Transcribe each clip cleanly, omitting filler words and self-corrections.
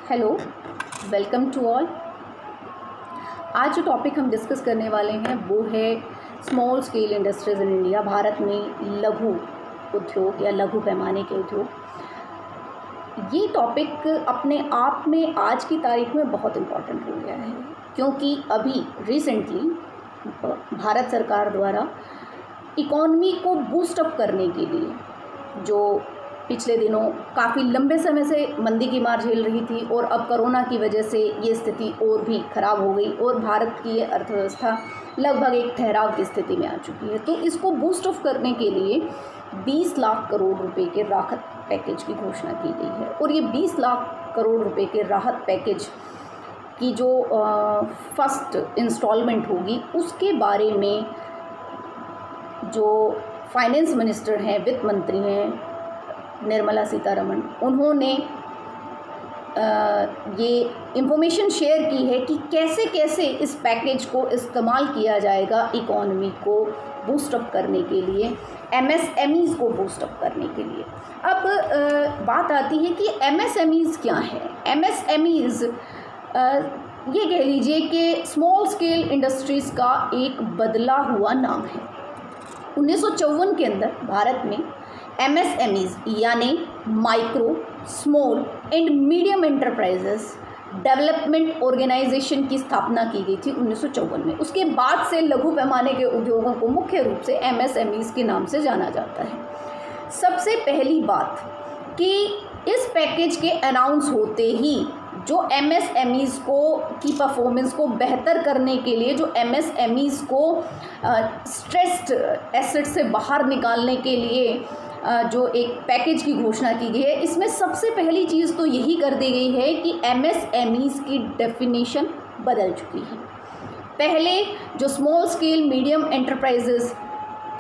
Hello, welcome to all. आज जो topic हम डिस्कस करने वाले हैं वो है small scale industries in India. Bharat में लघु उद्योग या लघु पैमाने के उद्योग। ये टॉपिक अपने आप में आज की तारीख में बहुत इम्पॉर्टेंट हो गया है, क्योंकि अभी रिसेंटली भारत सरकार द्वारा इकॉनमी को बूस्ट अप करने के लिए, जो पिछले दिनों काफ़ी लंबे समय से मंदी की मार झेल रही थी और अब कोरोना की वजह से ये स्थिति और भी ख़राब हो गई और भारत की ये अर्थव्यवस्था लगभग एक ठहराव की स्थिति में आ चुकी है। तो इसको बूस्ट अप करने के लिए 20 लाख करोड़ रुपए के राहत पैकेज की घोषणा की गई है। और ये 20 लाख करोड़ रुपए के राहत पैकेज की जो फर्स्ट इंस्टॉलमेंट होगी, उसके बारे में जो फाइनेंस मिनिस्टर हैं, वित्त मंत्री हैं निर्मला सीतारमण, उन्होंने ये इंफॉर्मेशन शेयर की है कि कैसे कैसे इस पैकेज को इस्तेमाल किया जाएगा इकॉनमी को बूस्ट अप करने के लिए, एमएसएमईज़ को बूस्ट अप करने के लिए। अब बात आती है कि एमएसएमईज़ क्या है। एमएसएमईज़ ये कह लीजिए कि स्मॉल स्केल इंडस्ट्रीज़ का एक बदला हुआ नाम है। 1954 के अंदर भारत में एमएसएमईज़ यानी micro, small and medium enterprises development organisation की स्थापना की गई थी 1954 में। उसके बाद से लघु पैमाने के उद्योगों को मुख्य रूप से एमएसएमईज़ के नाम से जाना जाता है। सबसे पहली बात कि इस पैकेज के अनाउंस होते ही जो एमएसएमईज़ की परफॉर्मेंस को बेहतर करने के लिए, जो एमएसएमईज़ को स्ट्रेस्ड एसेट से बाहर निकालने के लिए जो एक पैकेज की घोषणा की गई है, इसमें सबसे पहली चीज़ तो यही कर दी गई है कि एमएसएमईज़ की डेफिनेशन बदल चुकी है। पहले जो स्मॉल स्केल मीडियम एंटरप्राइजेस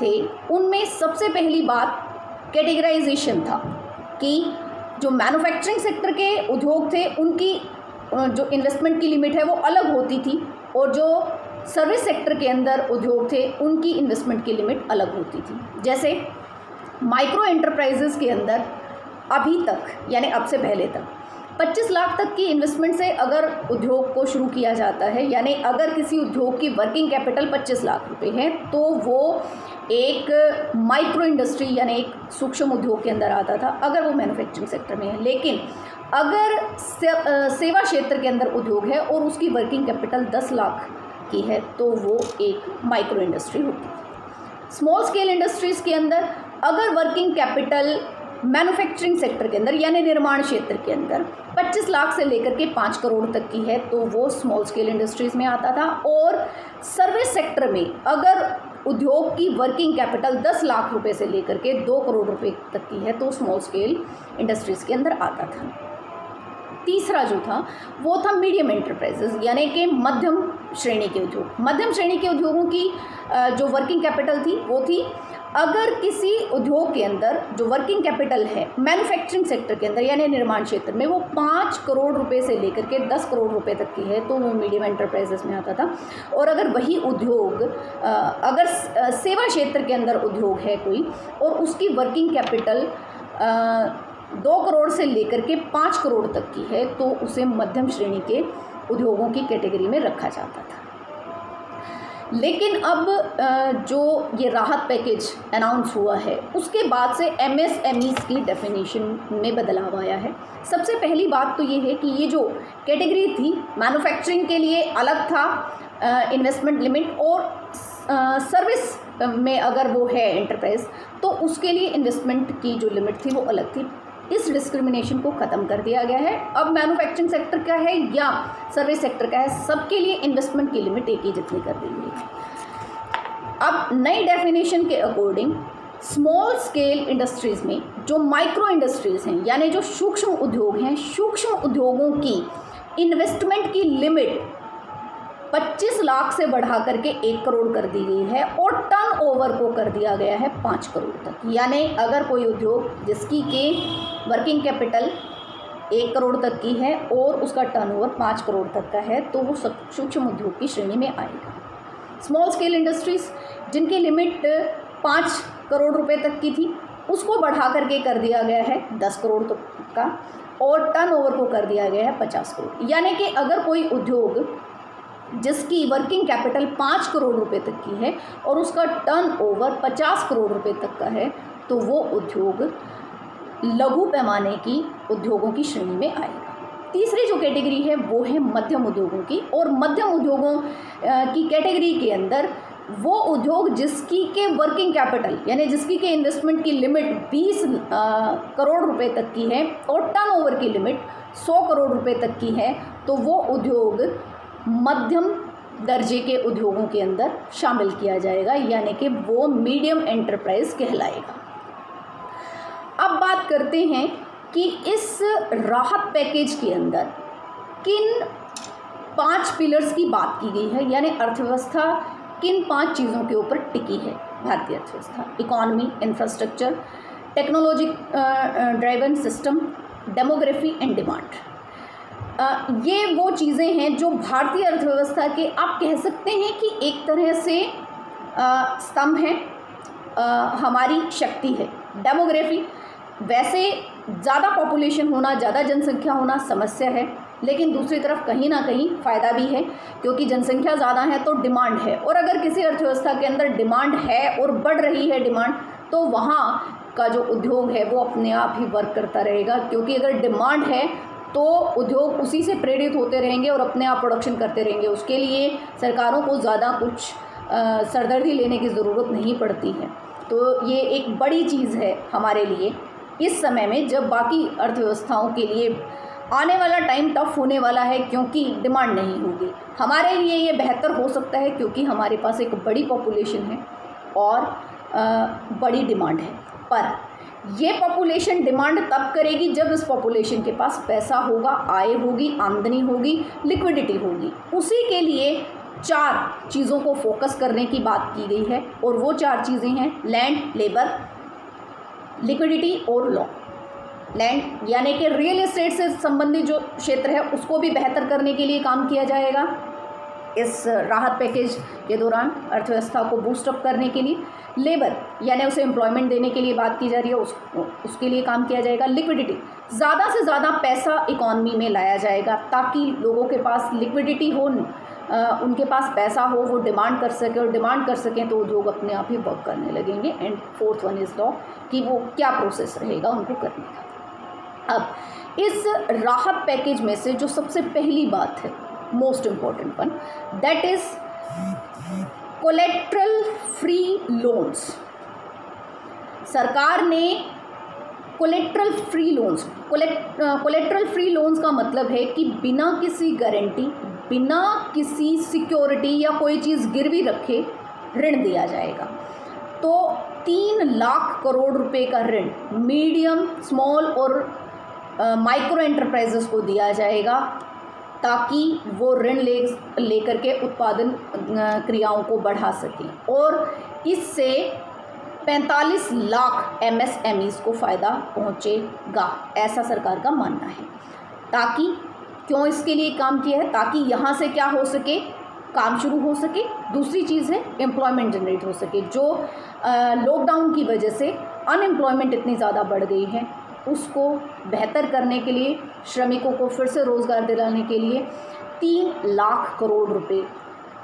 थे, उनमें सबसे पहली बात कैटेगराइजेशन था कि जो मैन्युफैक्चरिंग सेक्टर के उद्योग थे उनकी जो इन्वेस्टमेंट की लिमिट है वो अलग होती थी, और जो सर्विस सेक्टर के अंदर उद्योग थे उनकी इन्वेस्टमेंट की लिमिट अलग होती थी। जैसे माइक्रो एंटरप्राइजेस के अंदर अभी तक, यानी अब से पहले तक 25 लाख तक की इन्वेस्टमेंट से अगर उद्योग को शुरू किया जाता है, यानी अगर किसी उद्योग की वर्किंग कैपिटल 25 लाख रुपए है, तो वो एक माइक्रो इंडस्ट्री यानी एक सूक्ष्म उद्योग के अंदर आता था अगर वो मैन्युफैक्चरिंग सेक्टर में है। लेकिन अगर सेवा क्षेत्र के अंदर उद्योग है और उसकी वर्किंग कैपिटल 10 लाख की है, तो वो एक माइक्रो इंडस्ट्री होती है। स्मॉल स्केल इंडस्ट्रीज़ के अंदर अगर वर्किंग कैपिटल मैन्युफैक्चरिंग सेक्टर के अंदर यानी निर्माण क्षेत्र के अंदर 25 लाख से लेकर के 5 करोड़ तक की है, तो वो स्मॉल स्केल इंडस्ट्रीज़ में आता था। और सर्विस सेक्टर में अगर उद्योग की वर्किंग कैपिटल 10 लाख रुपए से लेकर के 2 करोड़ रुपए तक की है, तो स्मॉल स्केल इंडस्ट्रीज़ के अंदर आता था। तीसरा जो था वो था मीडियम एंटरप्राइजेस यानी कि मध्यम श्रेणी के उद्योग। मध्यम श्रेणी के उद्योगों की जो वर्किंग कैपिटल थी वो थी, अगर किसी उद्योग के अंदर जो वर्किंग कैपिटल है मैन्युफैक्चरिंग सेक्टर के अंदर यानी निर्माण क्षेत्र में वो 5 करोड़ रुपए से लेकर के 10 करोड़ रुपए तक की है, तो वो मीडियम एंटरप्राइजेस में आता था। और अगर वही उद्योग अगर सेवा क्षेत्र के अंदर उद्योग है कोई और उसकी वर्किंग कैपिटल 2 करोड़ से लेकर के 5 करोड़ तक की है, तो उसे मध्यम श्रेणी के उद्योगों की कैटेगरी में रखा जाता था। लेकिन अब जो ये राहत पैकेज अनाउंस हुआ है, उसके बाद से एमएसएमईज़ की डेफिनेशन में बदलाव आया है। सबसे पहली बात तो ये है कि ये जो कैटेगरी थी मैन्युफैक्चरिंग के लिए अलग था इन्वेस्टमेंट लिमिट, और सर्विस में अगर वो है एंटरप्राइज तो उसके लिए इन्वेस्टमेंट की जो लिमिट थी वो अलग थी। इस डिस्क्रिमिनेशन को ख़त्म कर दिया गया है। अब मैन्युफैक्चरिंग सेक्टर का है या सर्विस सेक्टर का है, सबके लिए इन्वेस्टमेंट की लिमिट एक ही जितनी कर दी गई है। अब नई डेफिनेशन के अकॉर्डिंग स्मॉल स्केल इंडस्ट्रीज़ में जो माइक्रो इंडस्ट्रीज़ हैं यानी जो सूक्ष्म उद्योग हैं, सूक्ष्म उद्योगों की इन्वेस्टमेंट की लिमिट 25 लाख से बढ़ा करके 1 करोड़ कर दी गई है, और टर्नओवर को कर दिया गया है 5 करोड़ तक। यानी अगर कोई उद्योग जिसकी के वर्किंग कैपिटल 1 करोड़ तक की है और उसका टर्नओवर 5 करोड़ तक का है, तो वो सूक्ष्म उद्योग की श्रेणी में आएगा। स्मॉल स्केल इंडस्ट्रीज़ जिनकी लिमिट 5 करोड़ रुपए तक की थी, उसको बढ़ा करके कर दिया गया है 10 करोड़ तक का। और टर्नओवर को कर दिया गया है 50 करोड़। यानी कि अगर कोई उद्योग जिसकी वर्किंग कैपिटल 5 करोड़ रुपए तक की है और उसका टर्नओवर 50 करोड़ रुपए तक का है, तो वो उद्योग लघु पैमाने की उद्योगों की श्रेणी में आएगा। तीसरी जो कैटेगरी है वो है मध्यम उद्योगों की, और मध्यम उद्योगों की कैटेगरी के अंदर वो उद्योग जिसकी के वर्किंग कैपिटल यानी जिसकी के इन्वेस्टमेंट की लिमिट 20 करोड़ रुपए तक की है और टर्नओवर की लिमिट 100 करोड़ रुपए तक की है, तो वो उद्योग मध्यम दर्जे के उद्योगों के अंदर शामिल किया जाएगा, यानी कि वो मीडियम एंटरप्राइज कहलाएगा। अब बात करते हैं कि इस राहत पैकेज के अंदर किन 5 पिलर्स की बात की गई है, यानी अर्थव्यवस्था किन 5 चीज़ों के ऊपर टिकी है भारतीय अर्थव्यवस्था। Economy, infrastructure, technology driven system, demography and demand. ये वो चीज़ें हैं जो भारतीय अर्थव्यवस्था के आप कह सकते हैं कि एक तरह से स्तंभ है, हमारी शक्ति है। डेमोग्राफी, वैसे ज़्यादा पॉपुलेशन होना, ज़्यादा जनसंख्या होना समस्या है, लेकिन दूसरी तरफ कहीं ना कहीं फ़ायदा भी है, क्योंकि जनसंख्या ज़्यादा है तो डिमांड है, और अगर किसी अर्थव्यवस्था के अंदर डिमांड है और बढ़ रही है डिमांड, तो वहाँ का जो उद्योग है वो अपने आप ही वर्क करता रहेगा, क्योंकि अगर डिमांड है तो उद्योग उसी से प्रेरित होते रहेंगे और अपने आप प्रोडक्शन करते रहेंगे। उसके लिए सरकारों को ज़्यादा कुछ सरदर्दी लेने की ज़रूरत नहीं पड़ती है। तो ये एक बड़ी चीज़ है हमारे लिए इस समय में, जब बाकी अर्थव्यवस्थाओं के लिए आने वाला टाइम टफ होने वाला है क्योंकि डिमांड नहीं होगी। हमारे लिए ये बेहतर हो सकता है क्योंकि हमारे पास एक बड़ी पॉपुलेशन है और बड़ी डिमांड है। पर ये पॉपुलेशन डिमांड तब करेगी जब इस पॉपुलेशन के पास पैसा होगा, आय होगी, आमदनी होगी, लिक्विडिटी होगी। उसी के लिए 4 चीज़ों को फोकस करने की बात की गई है, और वो 4 चीज़ें हैं लैंड, लेबर, लिक्विडिटी और लॉ। लैंड यानी कि रियल एस्टेट से संबंधित जो क्षेत्र है उसको भी बेहतर करने के लिए काम किया जाएगा इस राहत पैकेज के दौरान, अर्थव्यवस्था को बूस्टअप करने के लिए। लेबर यानी उसे एम्प्लॉयमेंट देने के लिए बात की जा रही है, उसके लिए काम किया जाएगा। लिक्विडिटी, ज़्यादा से ज़्यादा पैसा इकॉनमी में लाया जाएगा ताकि लोगों के पास लिक्विडिटी हो, उनके पास पैसा हो, वो डिमांड कर सके, और डिमांड कर सकें तो उद्योग अपने आप ही वर्क करने लगेंगे। And 4th one is law, कि वो क्या प्रोसेस रहेगा उनको करने का। अब इस राहत पैकेज में से जो सबसे पहली बात है, most important one, that is collateral free loans. सरकार ने collateral free loans, collateral free loans का मतलब है कि बिना किसी गारंटी, बिना किसी सिक्योरिटी या कोई चीज़ गिरवी रखे ऋण दिया जाएगा। तो 3 लाख करोड़ रुपए का ऋण मीडियम, स्मॉल और माइक्रो एंटरप्राइजेस को दिया जाएगा ताकि वो ऋण लेकर के उत्पादन क्रियाओं को बढ़ा सकें, और इससे 45 लाख MSMEs को फ़ायदा पहुंचेगा, ऐसा सरकार का मानना है। ताकि क्यों इसके लिए काम किया है, ताकि यहाँ से क्या हो सके, काम शुरू हो सके। दूसरी चीज़ है एम्प्लॉयमेंट जनरेट हो सके। जो लॉकडाउन की वजह से अनएम्प्लॉयमेंट इतनी ज़्यादा बढ़ गई है, उसको बेहतर करने के लिए, श्रमिकों को फिर से रोज़गार दिलाने के लिए 3 लाख करोड़ रुपए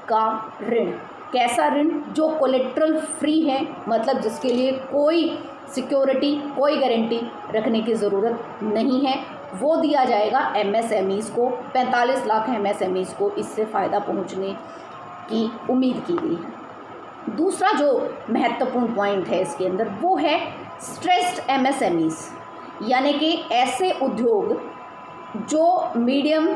का ऋण। कैसा ऋण? जो कोलेट्रल फ्री है, मतलब जिसके लिए कोई सिक्योरिटी, कोई गारंटी रखने की ज़रूरत नहीं है, वो दिया जाएगा MSMEs को। 45 लाख MSMEs को इससे फ़ायदा पहुंचने की उम्मीद की गई है। दूसरा जो महत्वपूर्ण पॉइंट है इसके अंदर, वो है स्ट्रेस्ड MSMEs, यानी कि ऐसे उद्योग जो मीडियम,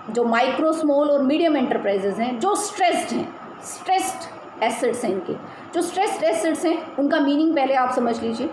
जो माइक्रो, स्मॉल और मीडियम एंटरप्राइजेज हैं, जो स्ट्रेस्ड हैं, स्ट्रेस्ड एसेट्स हैं इनके। जो स्ट्रेस्ड एसेट्स हैं उनका मीनिंग पहले आप समझ लीजिए।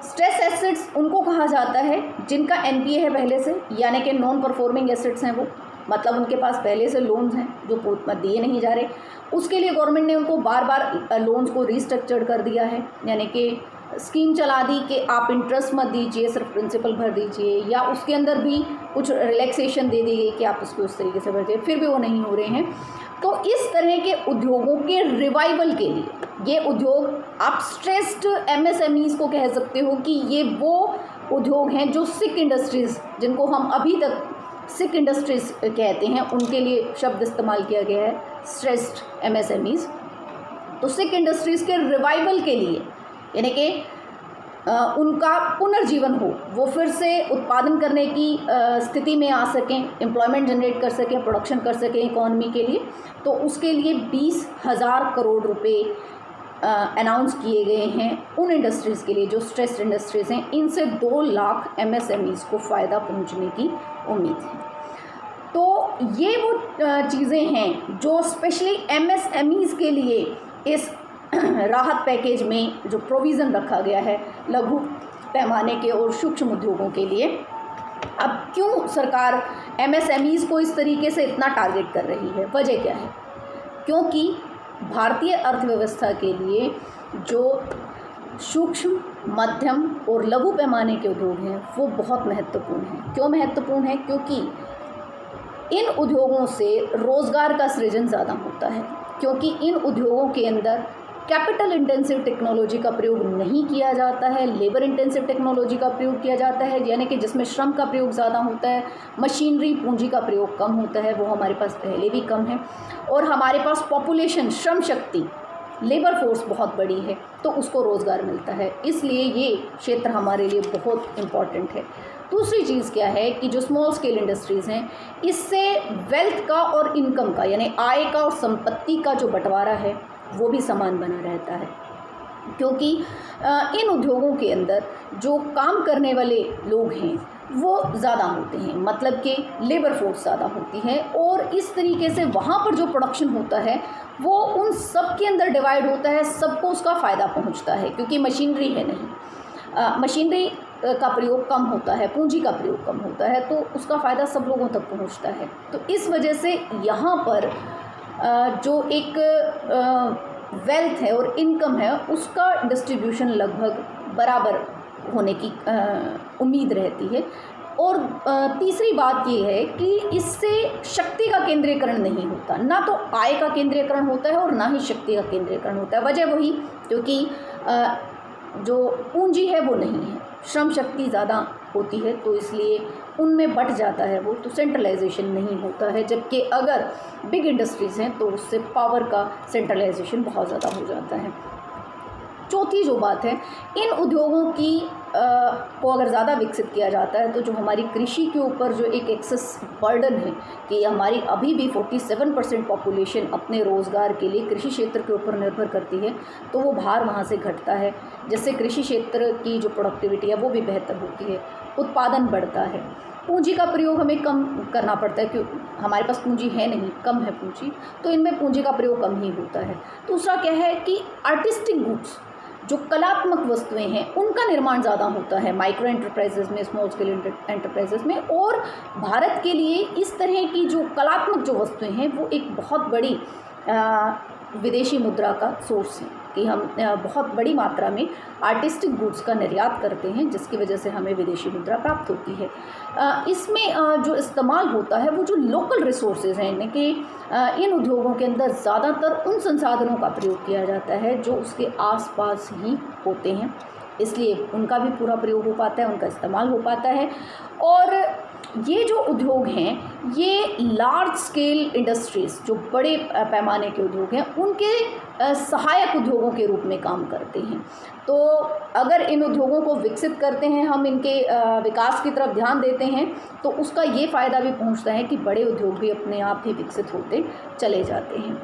स्ट्रेस एसेट्स उनको कहा जाता है जिनका NPA है पहले से, यानी कि नॉन परफॉर्मिंग एसेट्स हैं वो, मतलब उनके पास पहले से लोन्स हैं जो दिए नहीं जा रहे। उसके लिए गवर्नमेंट ने उनको बार बार लोन्स को रीस्ट्रक्चर्ड कर दिया है, यानी कि स्कीम चला दी कि आप इंटरेस्ट मत दीजिए, सिर्फ प्रिंसिपल भर दीजिए, या उसके अंदर भी कुछ रिलैक्सेशन दे दी गई कि आप उसको उस तरीके से भरते, फिर भी वो नहीं हो रहे हैं। तो इस तरह के उद्योगों के रिवाइवल के लिए ये उद्योग, आप स्ट्रेस्ड MSMEs को कह सकते हो कि ये वो उद्योग हैं जो सिक इंडस्ट्रीज़, जिनको हम अभी तक सिक इंडस्ट्रीज़ कहते हैं, उनके लिए शब्द इस्तेमाल किया गया है स्ट्रेस्ड MSMEs। तो सिक इंडस्ट्रीज़ के रिवाइवल के लिए, यानी कि उनका पुनर्जीवन हो, वो फिर से उत्पादन करने की स्थिति में आ सकें, एम्प्लॉयमेंट जनरेट कर सकें, प्रोडक्शन कर सकें इकॉनमी के लिए, तो उसके लिए 20,000 करोड़ रुपए अनाउंस किए गए हैं उन इंडस्ट्रीज़ के लिए जो स्ट्रेस्ड इंडस्ट्रीज़ हैं। इनसे 2 लाख MSMEs को फ़ायदा पहुंचने की उम्मीद है। तो ये वो चीज़ें हैं जो स्पेशली MSMEs के लिए इस राहत पैकेज में जो प्रोविज़न रखा गया है लघु पैमाने के और सूक्ष्म उद्योगों के लिए। अब क्यों सरकार MSMEs को इस तरीके से इतना टारगेट कर रही है, वजह क्या है? क्योंकि भारतीय अर्थव्यवस्था के लिए जो सूक्ष्म, मध्यम और लघु पैमाने के उद्योग हैं वो बहुत महत्वपूर्ण हैं। क्यों महत्वपूर्ण है? क्योंकि इन उद्योगों से रोज़गार का सृजन ज़्यादा होता है, क्योंकि इन उद्योगों के अंदर कैपिटल इंटेंसिव टेक्नोलॉजी का प्रयोग नहीं किया जाता है, लेबर इंटेंसिव टेक्नोलॉजी का प्रयोग किया जाता है, यानी कि जिसमें श्रम का प्रयोग ज़्यादा होता है, मशीनरी पूंजी का प्रयोग कम होता है, वो हमारे पास पहले भी कम है, और हमारे पास population, Shram Shakti, labour force बहुत बड़ी है, तो उसको रोज़गार मिलता है। इसलिए ये क्षेत्र हमारे लिए बहुत इम्पॉर्टेंट है। दूसरी चीज़ क्या है कि जो स्मॉल स्केल इंडस्ट्रीज़ हैं, इससे वेल्थ का और इनकम का, यानी आय का और संपत्ति का जो बंटवारा है वो भी समान बना रहता है, क्योंकि इन उद्योगों के अंदर जो काम करने वाले लोग हैं वो ज़्यादा होते हैं, मतलब कि लेबर फोर्स ज़्यादा होती है, और इस तरीके से वहाँ पर जो प्रोडक्शन होता है वो उन सब के अंदर डिवाइड होता है, सबको उसका फ़ायदा पहुँचता है, क्योंकि मशीनरी है नहीं, मशीनरी का प्रयोग कम होता है, पूंजी का प्रयोग कम होता है, तो उसका फ़ायदा सब लोगों तक पहुँचता है। तो इस वजह से यहाँ पर जो एक वेल्थ है और इनकम है उसका डिस्ट्रीब्यूशन लगभग बराबर होने की उम्मीद रहती है। और तीसरी बात ये है कि इससे शक्ति का केंद्रीकरण नहीं होता, ना तो आय का केंद्रीकरण होता है और ना ही शक्ति का केंद्रीकरण होता है। वजह वही, क्योंकि जो पूंजी है वो नहीं है, श्रम शक्ति ज़्यादा होती है, तो इसलिए उनमें बट जाता है वो, तो सेंट्रलाइजेशन नहीं होता है। जबकि अगर बिग इंडस्ट्रीज़ हैं तो उससे पावर का सेंट्रलाइजेशन बहुत ज़्यादा हो जाता है। चौथी जो बात है, इन उद्योगों की को अगर ज़्यादा विकसित किया जाता है तो जो हमारी कृषि के ऊपर जो एक एक्सेस बर्डन है कि हमारी अभी भी 47% पॉपुलेशन अपने रोज़गार के लिए कृषि क्षेत्र के ऊपर निर्भर करती है, तो वो भार वहाँ से घटता है, जिससे कृषि क्षेत्र की जो प्रोडक्टिविटी है वो भी बेहतर होती है, उत्पादन बढ़ता है। पूंजी का प्रयोग हमें कम करना पड़ता है, क्योंकि हमारे पास पूंजी है नहीं, कम है पूंजी, तो इनमें पूंजी का प्रयोग कम ही होता है। दूसरा क्या है कि आर्टिस्टिक गुड्स, जो कलात्मक वस्तुएं हैं, उनका निर्माण ज़्यादा होता है माइक्रो एंटरप्राइजेज़ में, स्मॉल स्केल एंटरप्राइजेज़ में। और भारत के लिए इस तरह की जो कलात्मक जो वस्तुएं हैं वो एक बहुत बड़ी विदेशी मुद्रा का सोर्स है, कि हम बहुत बड़ी मात्रा में आर्टिस्टिक गुड्स का निर्यात करते हैं, जिसकी वजह से हमें विदेशी मुद्रा प्राप्त होती है। इसमें जो इस्तेमाल होता है वो जो लोकल रिसोर्सेज हैं, यानी कि इन उद्योगों के अंदर ज़्यादातर उन संसाधनों का प्रयोग किया जाता है जो उसके आसपास ही होते हैं, इसलिए उनका भी पूरा प्रयोग हो पाता है, उनका इस्तेमाल हो पाता है। और ये जो उद्योग हैं ये लार्ज स्केल इंडस्ट्रीज़, जो बड़े पैमाने के उद्योग हैं, उनके सहायक उद्योगों के रूप में काम करते हैं। तो अगर इन उद्योगों को विकसित करते हैं, हम इनके विकास की तरफ ध्यान देते हैं, तो उसका ये फ़ायदा भी पहुंचता है कि बड़े उद्योग भी अपने आप ही विकसित होते चले जाते हैं।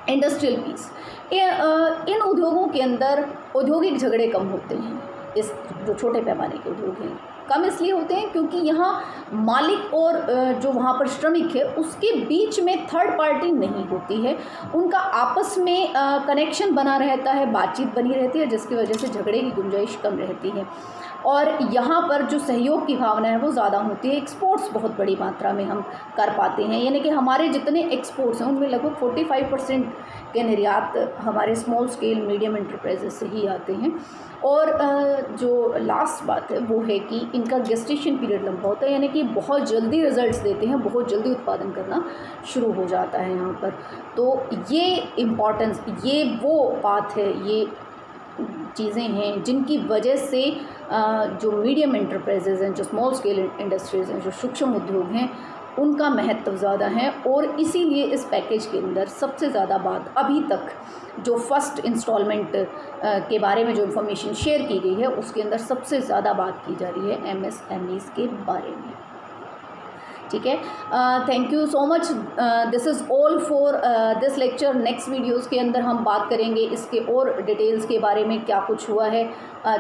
इंडस्ट्रियल पीस, इन उद्योगों के अंदर औद्योगिक झगड़े कम होते हैं। इस जो छोटे पैमाने के उद्योग हैं कम इसलिए होते हैं क्योंकि यहाँ मालिक और जो वहाँ पर श्रमिक है उसके बीच में थर्ड पार्टी नहीं होती है, उनका आपस में कनेक्शन बना रहता है, बातचीत बनी रहती है, जिसकी वजह से झगड़े की गुंजाइश कम रहती है। और यहाँ पर जो सहयोग की भावना है वो ज़्यादा होती है। एक्सपोर्ट्स बहुत बड़ी मात्रा में हम कर पाते हैं, यानी कि हमारे जितने एक्सपोर्ट्स हैं उनमें लगभग 45% के निर्यात हमारे स्मॉल स्केल मीडियम एंटरप्राइजेज से ही आते हैं। और जो लास्ट बात है वो है कि इनका गेस्टेशन पीरियड लंबा होता है, यानी कि बहुत जल्दी रिजल्ट्स देते हैं, बहुत जल्दी उत्पादन करना शुरू हो जाता है यहाँ पर। तो ये इम्पॉर्टेंस, ये वो बात है, ये चीज़ें हैं जिनकी वजह से जो मीडियम एंटरप्राइजेज़ हैं, जो स्मॉल स्केल इंडस्ट्रीज़ हैं, जो सूक्ष्म उद्योग हैं, उनका महत्व ज़्यादा है। और इसीलिए इस पैकेज के अंदर सबसे ज़्यादा बात अभी तक जो फर्स्ट इंस्टॉलमेंट के बारे में जो इन्फॉर्मेशन शेयर की गई है, उसके अंदर सबसे ज़्यादा बात की जा रही है MSMEs के बारे में। ठीक है, thank you so much. This is all for this lecture. Next videos के अंदर हम बात करेंगे इसके और डिटेल्स के बारे में, क्या कुछ हुआ है,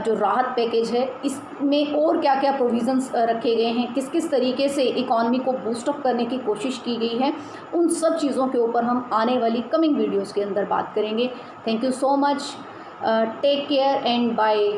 जो राहत पैकेज है इसमें और क्या क्या प्रोविज़न्स रखे गए हैं, किस किस तरीके से इकॉनमी को बूस्टअप करने की कोशिश की गई है, उन सब चीज़ों के ऊपर हम आने वाली कमिंग वीडियोज़ के अंदर बात करेंगे। Thank you so much, take care and bye.